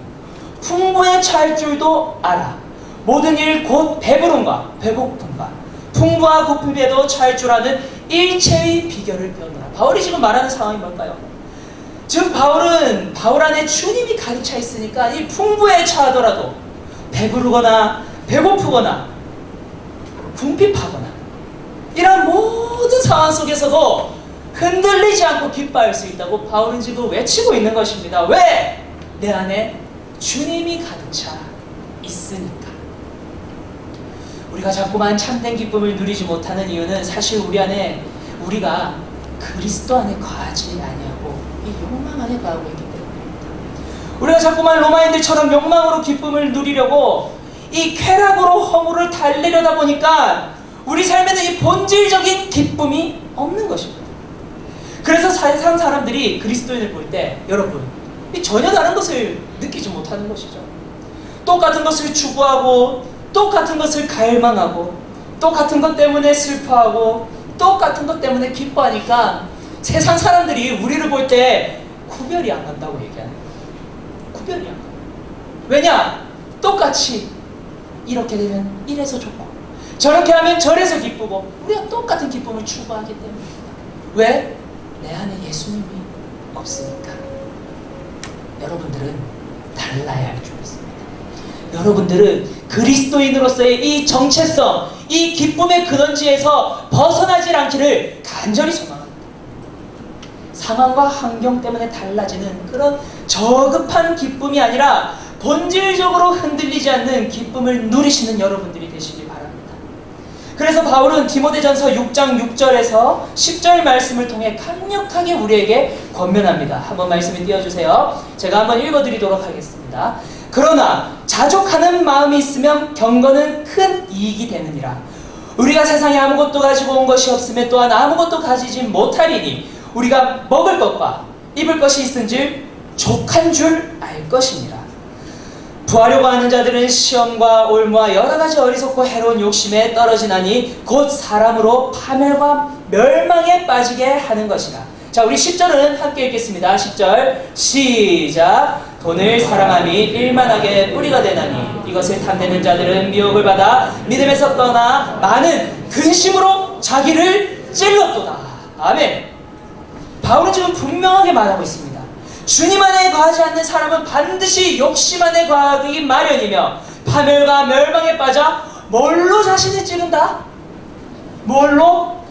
풍부에 처할 줄도 알아. 모든 일 곧 배부름과 배고픔과 풍부와 고품에도 처할 줄 아는 일체의 비결을 배우노라. 바울이 지금 말하는 상황이 뭘까요? 즉 바울은 바울 안에 주님이 가득 차 있으니까 이 풍부에 처하더라도 배부르거나 배고프거나 궁핍하거나 이런 모든 상황 속에서도 흔들리지 않고 기뻐할 수 있다고 바울은 지금 외치고 있는 것입니다. 왜? 내 안에 주님이 가득 차 있으니까. 우리가 자꾸만 참된 기쁨을 누리지 못하는 이유는 사실 우리 안에 우리가 그리스도 안에 거하지 아니하고 이 욕망 안에 거하고 있기 때문입니다. 우리가 자꾸만 로마인들처럼 욕망으로 기쁨을 누리려고 이 쾌락으로 허물을 달래려다 보니까 우리 삶에는 이 본질적인 기쁨이 없는 것입니다. 그래서 세상 사람들이 그리스도인을 볼 때 여러분 전혀 다른 것을 느끼지 못하는 것이죠. 똑같은 것을 추구하고 똑같은 것을 갈망하고 똑같은 것 때문에 슬퍼하고 똑같은 것 때문에 기뻐하니까 세상 사람들이 우리를 볼 때 구별이 안 간다고 얘기하는 거예요. 구별이 안 가요. 왜냐? 똑같이 이렇게 되면 이래서 좋고 저렇게 하면 저래서 기쁘고 우리가 똑같은 기쁨을 추구하기 때문입니다. 왜? 내 안에 예수님이 없으니까. 여러분들은 달라야 할 줄 믿습니다. 여러분들은 그리스도인으로서의 이 정체성, 이 기쁨의 근원지에서 벗어나질 않기를 간절히 소망합니다. 상황과 환경 때문에 달라지는 그런 저급한 기쁨이 아니라 본질적으로 흔들리지 않는 기쁨을 누리시는 여러분들이 되시길 바랍니다. 그래서 바울은 디모데전서 6장 6절에서 10절 말씀을 통해 강력하게 우리에게 권면합니다. 한번 말씀을 띄워주세요. 제가 한번 읽어드리도록 하겠습니다. 그러나 자족하는 마음이 있으면 경건은 큰 이익이 되느니라. 우리가 세상에 아무것도 가지고 온 것이 없음에 또한 아무것도 가지지 못하리니 우리가 먹을 것과 입을 것이 있은즉 족한 줄 알 것이니라. 구하려고 하는 자들은 시험과 올무와 여러 가지 어리석고 해로운 욕심에 떨어지나니 곧 사람으로 파멸과 멸망에 빠지게 하는 것이라. 자, 우리 10절은 함께 읽겠습니다. 10절 시작. 돈을 사랑함이 일만하게 뿌리가 되나니 이것을 탐내는 자들은 미혹을 받아 믿음에서 떠나 많은 근심으로 자기를 찔렀도다. 아멘. 바울은 지금 분명하게 말하고 있습니다. 주님 안에 거하지 않는 사람은 반드시 욕심 안에 거하기 마련이며 파멸과 멸망에 빠져 뭘로 자신을 찌른다? 뭘로?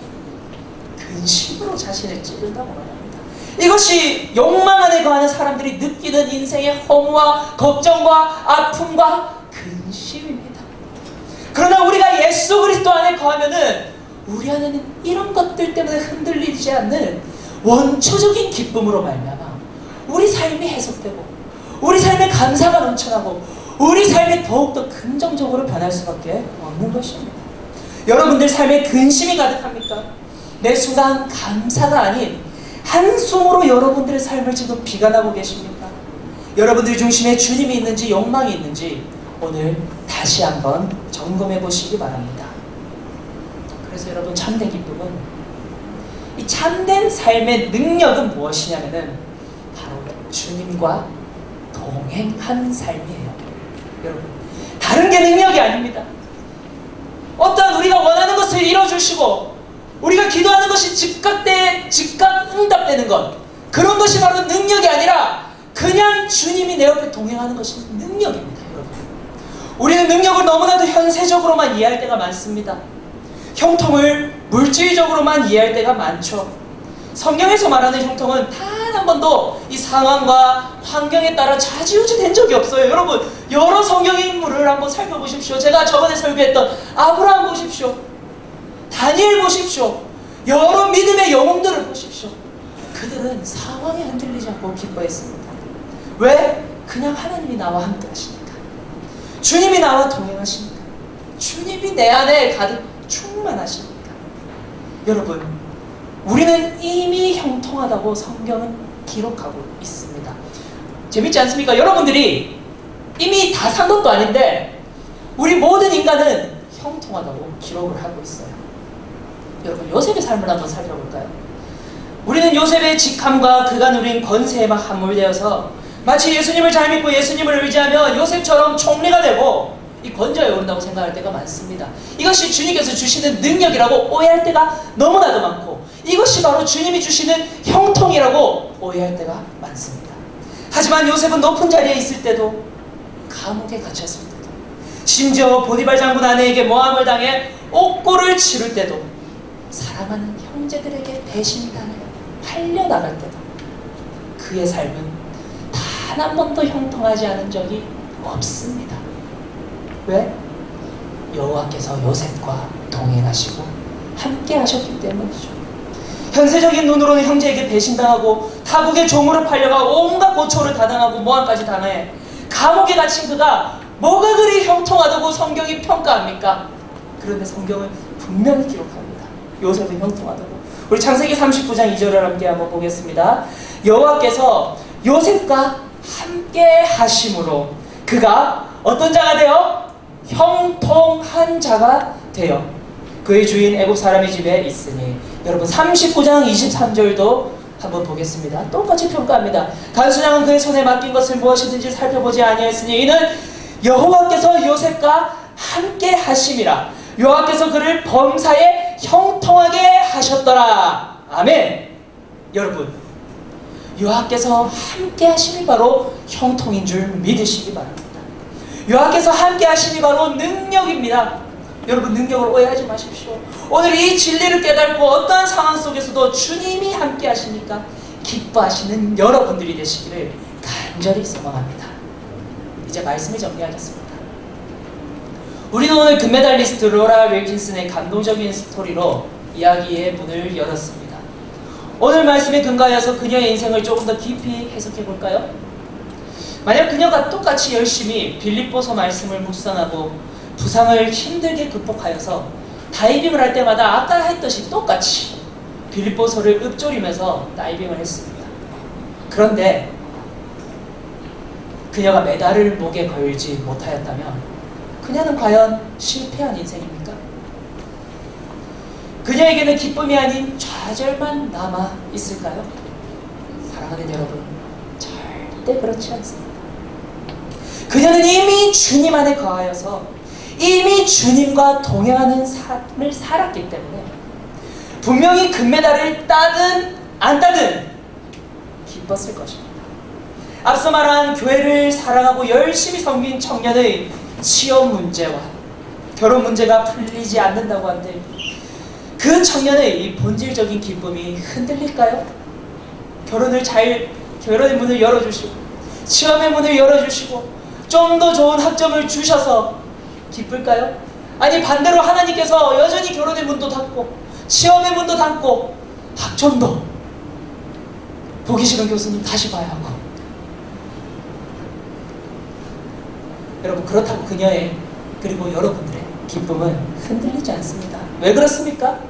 근심으로 자신을 찌른다고 말합니다. 이것이 욕망 안에 거하는 사람들이 느끼는 인생의 허무와 걱정과 아픔과 근심입니다. 그러나 우리가 예수 그리스도 안에 거하면은 우리 안에는 이런 것들 때문에 흔들리지 않는 원초적인 기쁨으로 말미암아 우리 삶이 해석되고 우리 삶에 감사가 넘쳐나고 우리 삶이 더욱더 긍정적으로 변할 수밖에 없는 것입니다. 여러분들 삶에 근심이 가득합니까? 매 순간 감사가 아닌 한숨으로 여러분들의 삶을 지금 비관하고 계십니까? 여러분들 중심에 주님이 있는지 욕망이 있는지 오늘 다시 한번 점검해 보시기 바랍니다. 그래서 여러분, 참된 기쁨은, 이 참된 삶의 능력은 무엇이냐면은 바로 주님과 동행한 삶이에요. 여러분, 다른 게 능력이 아닙니다. 어떠한 우리가 원하는 것을 이뤄주시고 우리가 기도하는 것이 즉각 응답되는 것, 그런 것이 바로 능력이 아니라 그냥 주님이 내 옆에 동행하는 것이 능력입니다. 여러분, 우리는 능력을 너무나도 현세적으로만 이해할 때가 많습니다. 형통을 물질적으로만 이해할 때가 많죠. 성경에서 말하는 형통은 단 한 번도 이 상황과 환경에 따라 좌지우지 된 적이 없어요. 여러분, 여러 성경 인물을 한번 살펴보십시오. 제가 저번에 설교했던 아브라함 보십시오. 다니엘 보십시오. 여러 믿음의 영웅들을 보십시오. 그들은 상황에 흔들리지 않고 기뻐했습니다. 왜? 그냥 하나님이 나와 함께 하시니까. 주님이 나와 동행하시니까. 주님이 내 안에 가득 충만하시니까. 여러분, 우리는 이미 형통하다고 성경은 기록하고 있습니다. 재밌지 않습니까? 여러분들이 이미 다 산 것도 아닌데 우리 모든 인간은 형통하다고 기록을 하고 있어요. 여러분, 요셉의 삶을 한번 살펴볼까요? 우리는 요셉의 직함과 그가 누린 권세에 막 함몰되어서 마치 예수님을 잘 믿고 예수님을 의지하며 요셉처럼 총리가 되고 이 권좌에 오른다고 생각할 때가 많습니다. 이것이 주님께서 주시는 능력이라고 오해할 때가 너무나도 많고, 이것이 바로 주님이 주시는 형통이라고 오해할 때가 많습니다. 하지만 요셉은 높은 자리에 있을 때도, 감옥에 갇혔을 때도, 심지어 보디발 장군 아내에게 모함을 당해 옥고를 치를 때도, 사랑하는 형제들에게 배신당해 팔려나갈 때도 그의 삶은 단 한 번도 형통하지 않은 적이 없습니다. 왜? 여호와께서 요셉과 동행하시고 함께 하셨기 때문이죠. 현세적인 눈으로는 형제에게 배신당하고 타국의 종으로 팔려가 온갖 고초를 다 당하고 모함까지 당해 감옥에 갇힌 그가 뭐가 그리 형통하다고 성경이 평가합니까? 그런데 성경은 분명히 기록합니다. 요셉은 형통하다고. 우리 창세기 39장 2절을 함께 한번 보겠습니다. 여호와께서 요셉과 함께 하심으로 그가 어떤 자가 되어? 형통한 자가 되어 그의 주인 애굽 사람의 집에 있으니. 여러분, 39장 23절도 한번 보겠습니다. 똑같이 평가합니다. 간수장은 그의 손에 맡긴 것을 무엇이든지 살펴보지 아니하였으니 이는 여호와께서 요셉과 함께 하심이라. 여호와께서 그를 범사에 형통하게 하셨더라. 아멘. 여러분, 여호와께서 함께 하심이 바로 형통인 줄 믿으시기 바랍니다. 여호와께서 함께 하심이 바로 능력입니다. 여러분, 능력을 오해하지 마십시오. 오늘 이 진리를 깨닫고 어떠한 상황 속에서도 주님이 함께 하시니까 기뻐하시는 여러분들이 되시기를 간절히 소망합니다. 이제 말씀을 정리하겠습니다. 우리는 오늘 금메달리스트 로라 윌킨슨의 감동적인 스토리로 이야기의 문을 열었습니다. 오늘 말씀에 근거하여서 그녀의 인생을 조금 더 깊이 해석해 볼까요? 만약 그녀가 똑같이 열심히 빌립보서 말씀을 묵상하고 부상을 힘들게 극복하여서 다이빙을 할 때마다 아까 했듯이 똑같이 빌립보서를 읊조리면서 다이빙을 했습니다. 그런데 그녀가 메달을 목에 걸지 못하였다면 그녀는 과연 실패한 인생입니까? 그녀에게는 기쁨이 아닌 좌절만 남아 있을까요? 사랑하는 여러분, 절대 그렇지 않습니다. 그녀는 이미 주님 안에 거하여서 이미 주님과 동행하는 삶을 살았기 때문에 분명히 금메달을 따든 안 따든 기뻤을 것입니다. 앞서 말한 교회를 사랑하고 열심히 섬긴 청년의 취업 문제와 결혼 문제가 풀리지 않는다고 한들 그 청년의 이 본질적인 기쁨이 흔들릴까요? 결혼의 문을 열어주시고 취업의 문을 열어주시고 좀 더 좋은 학점을 주셔서 기쁠까요? 아니 반대로 하나님께서 여전히 결혼의 문도 닫고 취업의 문도 닫고 학점도 보기 싫은 교수님 다시 봐야 하고. 여러분, 그렇다고 그녀의 그리고 여러분들의 기쁨은 흔들리지 않습니다. 왜 그렇습니까?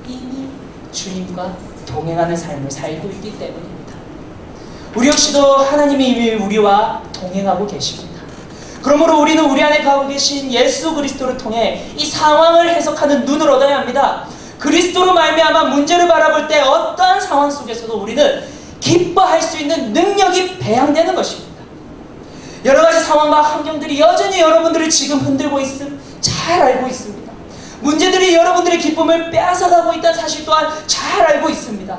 이미 주님과 동행하는 삶을 살고 있기 때문입니다. 우리 역시도 하나님이 이미 우리와 동행하고 계십니다. 그러므로 우리는 우리 안에 가고 계신 예수 그리스도를 통해 이 상황을 해석하는 눈을 얻어야 합니다. 그리스도로 말미암아 문제를 바라볼 때 어떠한 상황 속에서도 우리는 기뻐할 수 있는 능력이 배양되는 것입니다. 여러 가지 상황과 환경들이 여전히 여러분들을 지금 흔들고 있음 잘 알고 있습니다. 문제들이 여러분들의 기쁨을 빼앗아가고 있다는 사실 또한 잘 알고 있습니다.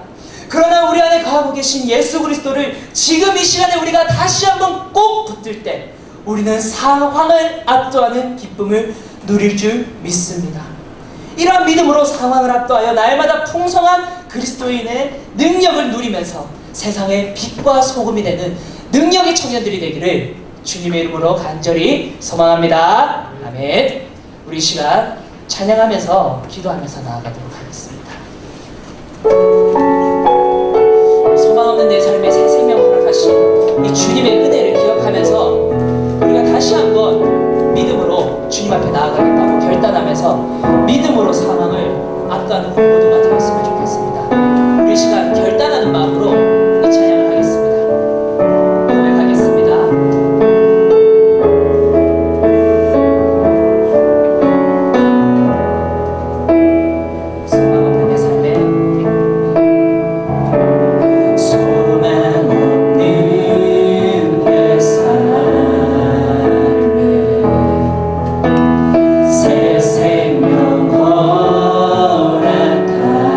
그러나 우리 안에 거하고 계신 예수 그리스도를 지금 이 시간에 우리가 다시 한번 꼭 붙들 때 우리는 상황을 압도하는 기쁨을 누릴 줄 믿습니다. 이러한 믿음으로 상황을 압도하여 날마다 풍성한 그리스도인의 능력을 누리면서 세상의 빛과 소금이 되는 능력의 청년들이 되기를 주님의 이름으로 간절히 소망합니다. 아멘. 우리 이 시간 찬양하면서 기도하면서 나아가도록 하겠습니다. 소망 없는 내 삶에 새 생명 허락하신 이 주님의 은혜를 기억하면서 우리가 다시 한번 믿음으로 주님 앞에 나아가겠다고 결단하면서 믿음으로 상황을 압도하는 우리 모두가 되었으면 좋겠습니다. 우리 이 시간 결단하는 마음으로 이 찬양을 하겠습니다. 고백하겠습니다. 소망 없는 내 삶에 새 생명 허락하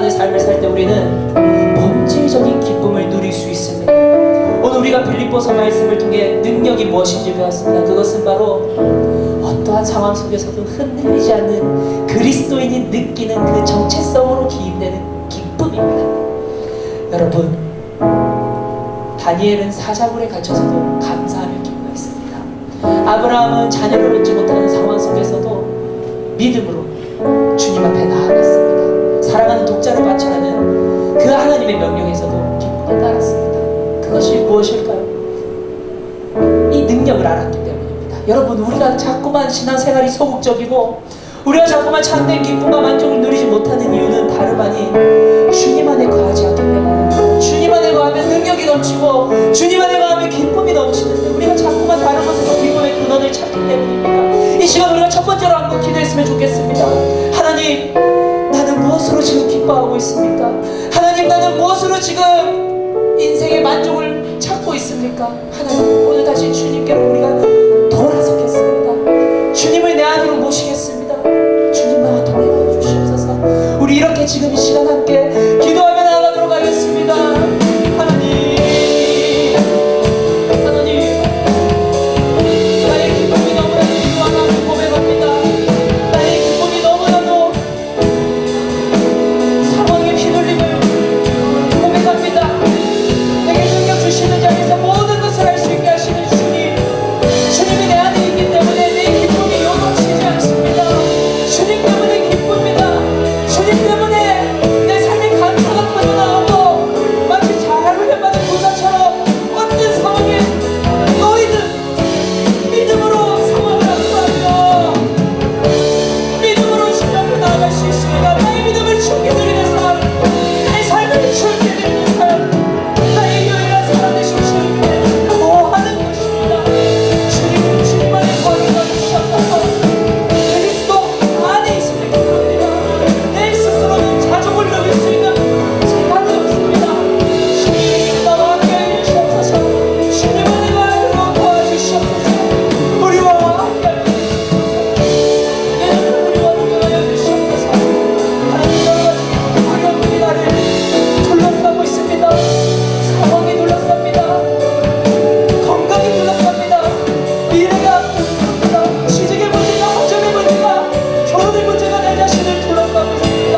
감사하는 삶을 살 때 우리는 본질적인 기쁨을 누릴 수 있습니다. 오늘 우리가 빌립보서 말씀을 통해 능력이 무엇인지 배웠습니다. 그것은 바로 어떠한 상황 속에서도 흔들리지 않는 그리스도인이 느끼는 그 정체성으로 기인되는 기쁨입니다. 여러분, 다니엘은 사자굴에 갇혀서도 감사하며 기뻐했습니다. 아브라함은 자녀를 얻지 못하는 상황 속에서도 믿음으로 주님 앞에 나아갔습니다. 사랑하는 독자를 바치라는 그 하나님의 명령에서도 기쁨을 따랐습니다. 그것이 무엇일까요? 이 능력을 알았기 때문입니다. 여러분, 우리가 자꾸만 신앙생활이 소극적이고 우리가 자꾸만 참된 기쁨과 만족을 누리지 못하는 이유는 다름 아닌 주님 안에 거하지 않기 때문입니다. 주님 안에 거하면 능력이 넘치고 주님 안에 거하면 기쁨이 넘치는데 우리가 자꾸만 다른 곳에서 기쁨의 근원을 찾기 때문입니다. 이 시간 우리가 첫 번째로 한번 기도했으면 좋겠습니다. 하나님, 나는 무엇으로 지금 기뻐하고 있습니까? 하나님, 나는 무엇으로 지금 인생의 만족을 찾고 있습니까? 하나님, 오늘 다시 주님께로 우리가 돌아서겠습니다. 주님을 내 안으로 모시겠습니다. 주님, 나와 동행하여 주시옵소서. 우리 이렇게 지금 이 시간 함께 기도하며 나아가도록 하겠습니다. 하나님, 나의 기쁨이 너무나도 필요하다고 고백합니다. 나의 기쁨이 너무나도 상황에 휘둘림을 고백합니다. 내게 능력 주시는 자에서 모든 것을 할 수 있게 하시는 주님, 주님이 내 안에 있기 때문에 내 기쁨이 요동치지 않습니다. 주님 때문에 기쁩니다. 주님 때문에 내 삶의 감사가 터져나오고 마치 자라를 해받은 부자처럼 어떤 상황에 너희는 믿음으로 상황을 앞서하며 믿음으로 주님 앞에 나아갈 수 있습니다. 나의 믿음을 죽게 드리는 삶, 나의 삶을 죽게 드리는 삶, 나의 유일한 사랑 되신 주님께 거하는 것입니다. 주님, 주님 안에 거하게 해주시옵소서. 그리스도 안에 있음을 기도합니다. 내 스스로는 자족을 누릴 수 있는 재간이 없습니다. 주님, 나와 함께 해주시옵소서. 주님 안에 거하도록 도와주시옵소서. 우리와 함께 해주시옵소서. 내 눈을 우리와 동행하여 주시옵소서. 하나님, 여러 가지 어려움이 나를 둘러싸고 있습니다. 상황이 둘러쌉니다. 건강이 둘러쌉니다. 미래가 둘러쌉니다. 취직의 문제가, 학점의 문제가, 결혼의 문제가 내 자신을 둘러싸고 있습니다.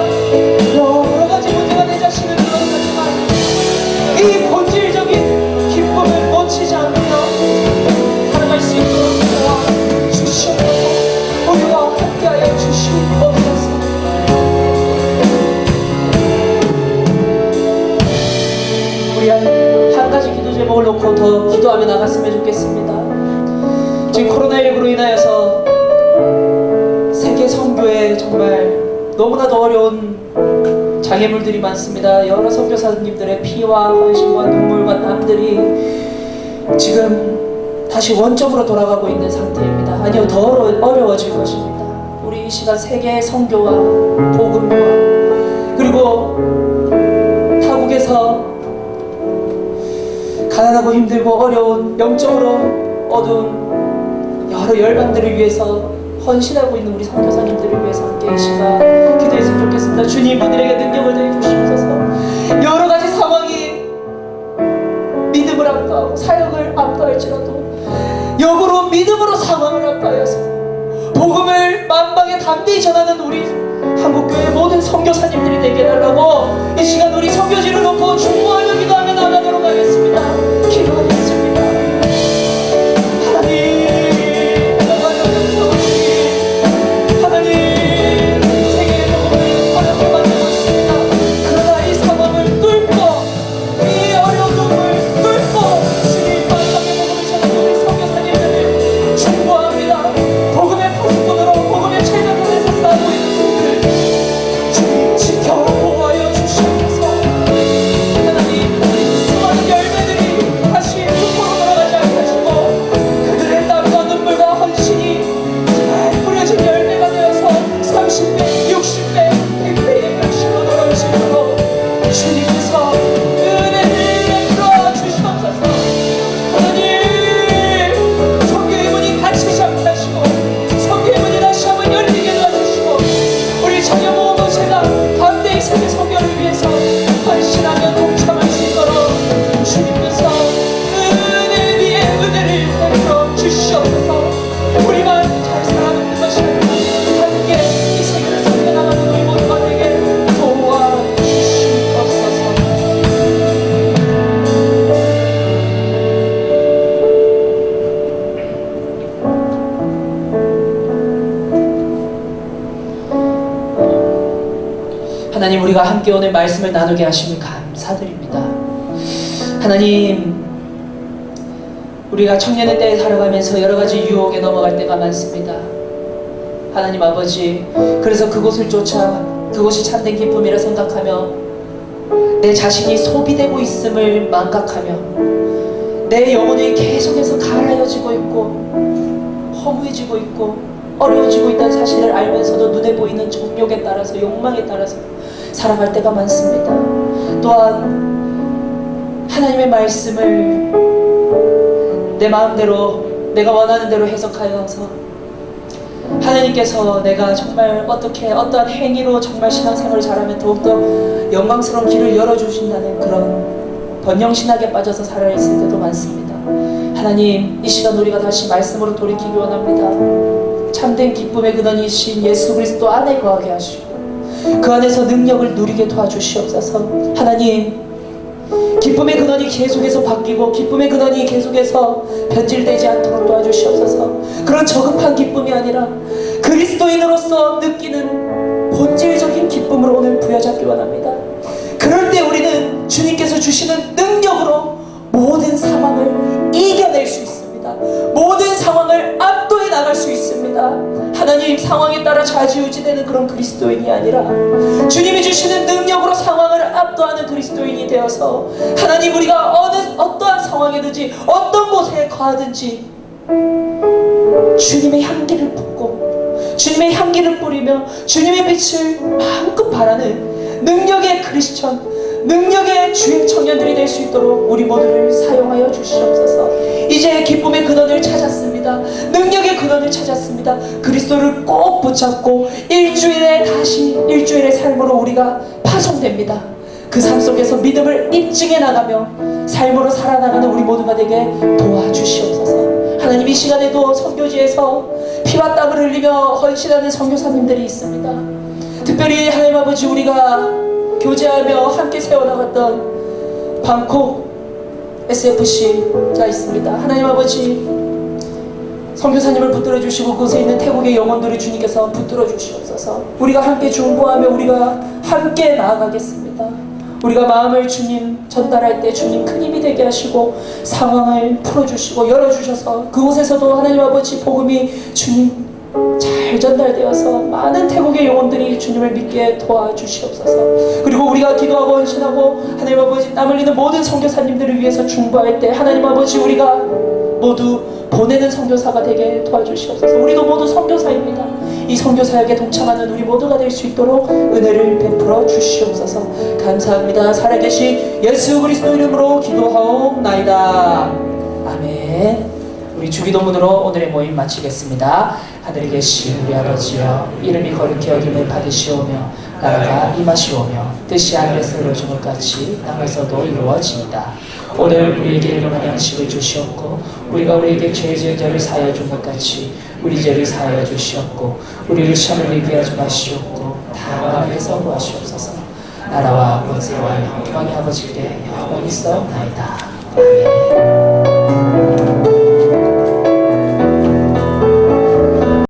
여러 가지 문제가 내 자신을 둘러싸지만 이 본질적인 기쁨을 놓치지 않으며 살아갈 수 있도록 도와주시옵소서. 우리와 함께하여 주시옵소서. 우리 한 가지 기도 제목을 놓고 더 기도하며 나갔으면 좋겠습니다. 지금 코로나19로 인하여서 세계 선교에 정말 너무나도 어려운 장애물들이 많습니다. 여러 선교사님들의 피와 헌신과 눈물과 땀들이 지금 다시 원점으로 돌아가고 있는 상태입니다. 아니요, 더 어려워질 것입니다. 우리 이 시간 세계 선교와 복음과 그리고 타국에서 가난하고 힘들고 어려운 영적으로 어두운 여러 열방들을 위해서 헌신하고 있는 우리 선교사님들을 위해서 함께 이 시간 기도했으면 좋겠습니다. 주님, 그들에게 능력을 더해 주시옵소서. 여러 가지 상황이 믿음을 압도하고 사역을 압도할지라도 역으로 믿음으로 상황을 압도하여서 복음을 만방에 담대히 전하는 우리 한국교회 모든 선교사님들이 되게 해달라고 이 시간 우리 선교지를 놓고 중보하며 기도하며 나가도록 하겠습니다. 기도하겠습니다. 하나님, 하나님, 세계의 복음을 어렵게 만들고 있습니다. 그러나 이 상황을 뚫고 이 어려움을 뚫고 주님 만방의 복음을 전하는 우리 선교사님들을 중보합니다. 복음의 파수꾼으로 복음의 최전선에서 싸우고 있는 주님 지켜 보호하여 주시옵소서. 하나님, 하나님, 우리가 함께 오늘 말씀을 나누게 하심을 감사드립니다. 하나님, 우리가 청년의 때에 살아가면서 여러 가지 유혹에 넘어갈 때가 많습니다. 하나님 아버지, 그래서 그곳을 쫓아 그곳이 참된 기쁨이라 생각하며 내 자신이 소비되고 있음을 망각하며 내 영혼이 계속해서 가라여지고 있고 허무해지고 있고 어려워지고 있다는 사실을 알면서도 눈에 보이는 정욕에 따라서 욕망에 따라서 살아갈 때가 많습니다. 또한 하나님의 말씀을 내 마음대로 내가 원하는 대로 해석하여서 하나님께서 내가 정말 어떠한 행위로 정말 신앙생활을 잘하면 더욱더 영광스러운 길을 열어주신다는 그런 번영신학에 빠져서 살아있을 때도 많습니다. 하나님, 이 시간 우리가 다시 말씀으로 돌이키기 원합니다. 참된 기쁨의 근원이신 예수 그리스도 안에 거하게 하시고 그 안에서 능력을 누리게 도와주시옵소서. 하나님, 기쁨의 근원이 계속해서 바뀌고 기쁨의 근원이 계속해서 변질되지 않도록 도와주시옵소서. 그런 저급한 기쁨이 아니라 그리스도인으로서 느끼는 본질적인 기쁨으로 오늘 부여잡기 원합니다. 그럴 때 우리는 주님께서 주시는 능력으로 모든 상황을 이겨낼 수 있습니다. 모든 상황을 압도해 나갈 수 있습니다. 하나님, 상황에 따라 좌지우지되는 그런 그리스도인이 아니라 주님이 주시는 능력으로 상황을 압도하는 그리스도인이 되어서 하나님, 우리가 어떠한 상황이든지 어떤 곳에 가든지 주님의 향기를 품고 주님의 향기를 뿌리며 주님의 빛을 마음껏 바라는 능력의 크리스천, 능력의 주의 청년들이 될 수 있도록 우리 모두를 사용하여 주시옵소서. 이제 기쁨의 근원을 찾았습니다. 능력의 근원을 찾았습니다. 그리스도를 꼭 붙잡고 일주일의 삶으로 우리가 파송됩니다. 그 삶 속에서 믿음을 입증해 나가며 삶으로 살아나가는 우리 모두가 되게 도와주시옵소서. 하나님, 이 시간에도 선교지에서 피와 땀을 흘리며 헌신하는 선교사님들이 있습니다. 특별히 하나님 아버지, 우리가 교제하며 함께 세워나갔던 방콕 SFC가 있습니다. 하나님 아버지, 선교사님을 붙들어 주시고 그곳에 있는 태국의 영혼들을 주님께서 붙들어 주시옵소서. 우리가 함께 중보하며 우리가 함께 나아가겠습니다. 우리가 마음을 주님 전달할 때 주님 큰 힘이 되게 하시고 상황을 풀어주시고 열어주셔서 그곳에서도 하나님 아버지 복음이 주님 잘 전달되어서 많은 태국의 영혼들이 주님을 믿게 도와주시옵소서. 그리고 우리가 기도하고 헌신하고 하나님 아버지 땀 흘리는 모든 선교사님들을 위해서 중보할 때 하나님 아버지, 우리가 모두 보내는 선교사가 되게 도와주시옵소서. 우리도 모두 선교사입니다. 이 선교사역에 동참하는 우리 모두가 될 수 있도록 은혜를 베풀어 주시옵소서. 감사합니다. 살아계신 예수 그리스도 이름으로 기도하옵나이다. 아멘. 우리 주기도문으로 오늘의 모임 마치겠습니다. 하늘에 계신 우리 아버지여, 이름이 거룩히 여김을 받으시오며 나라가 임하시오며 뜻이 하늘에서 이루어진 것 같이 땅에서도 이루어집니다. 오늘 우리에게 일용할 양식을 주시옵고 우리가 우리에게 죄 지은 자를 사하여 준 것 같이 우리 죄를 사하여 주시옵고 우리를 시험을 이기게 하지 마시옵고 다만 악에서 구하시옵소서. 나라와 권세와 영광의 아버지께 영원히 있사옵나이다. 아멘.